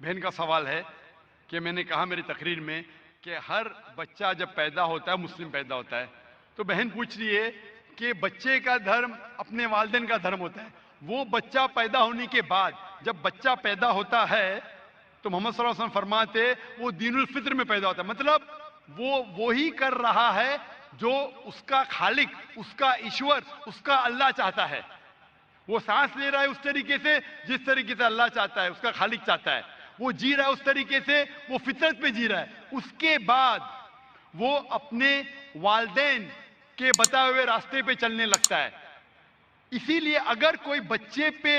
بہن کا سوال ہے کہ میں نے کہا میری تقریر میں کہ ہر بچہ جب پیدا ہوتا ہے مسلم پیدا ہوتا ہے، تو بہن پوچھ رہی ہے کہ بچے کا دھرم اپنے والدین کا دھرم ہوتا ہے. وہ بچہ پیدا ہونے کے بعد جب بچہ پیدا ہوتا ہے تو محمد صلی اللہ علیہ وسلم فرماتے وہ دین الفطر میں پیدا ہوتا ہے، مطلب وہ وہی کر رہا ہے جو اس کا خالق، اس کا ایشور، اس کا اللہ چاہتا ہے. وہ سانس لے رہا ہے اس طریقے سے جس طریقے سے اللہ چاہتا ہے، اس کا خالق چاہتا ہے. وہ جی رہا ہے اس طریقے سے، وہ فطرت پہ جی رہا ہے. اس کے بعد وہ اپنے والدین کے بتائے ہوئے راستے پہ چلنے لگتا ہے. اسی لیے اگر کوئی بچے پہ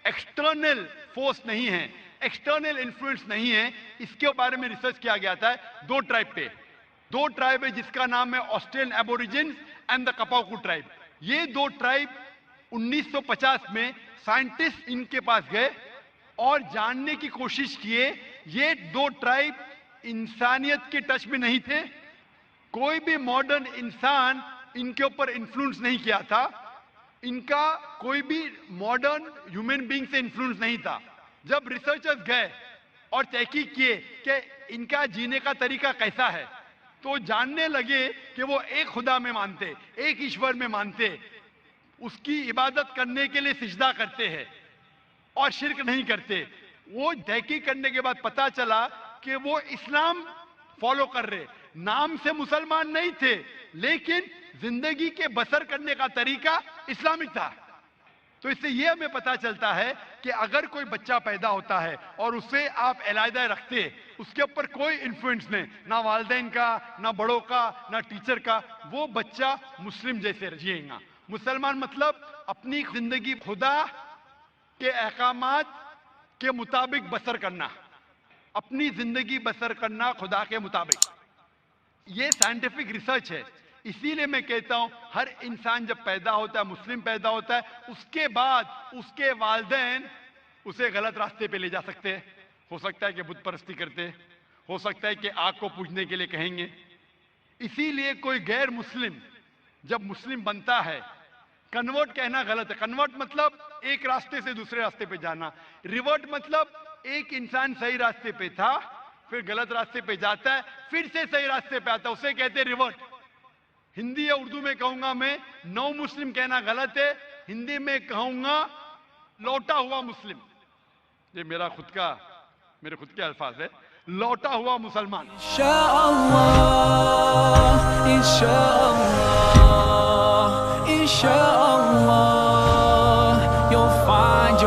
ایکسٹرنل فورس نہیں ہے، ایکسٹرنل انفلوئنس نہیں ہے، اس کے بارے میں ریسرچ کیا گیا تھا دو ٹرائب پہ. دو ٹرائب ہے جس کا نام ہے آسٹریلین ایبوریجنز اینڈ دا کپاکو ٹرائب. یہ دو ٹرائب 1950 میں سائنٹسٹ ان کے پاس گئے اور جاننے کی کوشش کیے. یہ دو ٹرائب انسانیت کے ٹچ میں نہیں تھے، کوئی بھی ماڈرن انسان ان کے اوپر انفلوئنس نہیں کیا تھا، ان کا کوئی بھی ماڈرن ہیومن بینگ سے انفلوئنس نہیں تھا. جب ریسرچرز گئے اور تحقیق کیے کہ ان کا جینے کا طریقہ کیسا ہے تو جاننے لگے کہ وہ ایک خدا میں مانتے، ایک ایشور میں مانتے، اس کی عبادت کرنے کے لیے سجدہ کرتے ہیں اور شرک نہیں کرتے. وہ تحقیق کرنے کے بعد پتا چلا کہ وہ اسلام فالو کر رہے، نام سے مسلمان نہیں تھے لیکن زندگی کے بسر کرنے کا طریقہ اسلامک تھا. تو اس سے یہ ہمیں پتا چلتا ہے کہ اگر کوئی بچہ پیدا ہوتا ہے اور اسے آپ علیحدہ رکھتے، اس کے اوپر کوئی انفلوئنس نہیں، نہ والدین کا، نہ بڑوں کا، نہ ٹیچر کا، وہ بچہ مسلم جیسے جیے گا. مسلمان مطلب اپنی زندگی خدا کے احکامات کے مطابق بسر کرنا، اپنی زندگی بسر کرنا خدا کے مطابق. یہ سائنٹیفک ریسرچ ہے. اسی لیے میں کہتا ہوں ہر انسان جب پیدا ہوتا ہے، مسلم پیدا ہوتا ہے، اس کے بعد اس کے والدین اسے غلط راستے پہ لے جا سکتے ہیں. ہو سکتا ہے کہ بت پرستی کرتے، ہو سکتا ہے کہ آگ کو پوجنے کے لیے کہیں گے. اسی لیے کوئی غیر مسلم جب مسلم بنتا ہے، کنورٹ کہنا غلط ہے. کنورٹ مطلب ایک راستے سے دوسرے راستے پہ جانا. ریورٹ مطلب ایک انسان صحیح راستے پہ تھا پھر غلط راستے پہ جاتا ہے پھر سے صحیح راستے پہ آتا ہے، اسے کہتے ہیں ریورٹ. ہندی یا اردو میں کہوں گا میں نو مسلم کہنا غلط ہے، ہندی میں کہوں گا لوٹا ہوا مسلم. یہ میرے خود کے الفاظ ہے، لوٹا ہوا مسلمان. انشاءاللہ انشاءاللہ you'll find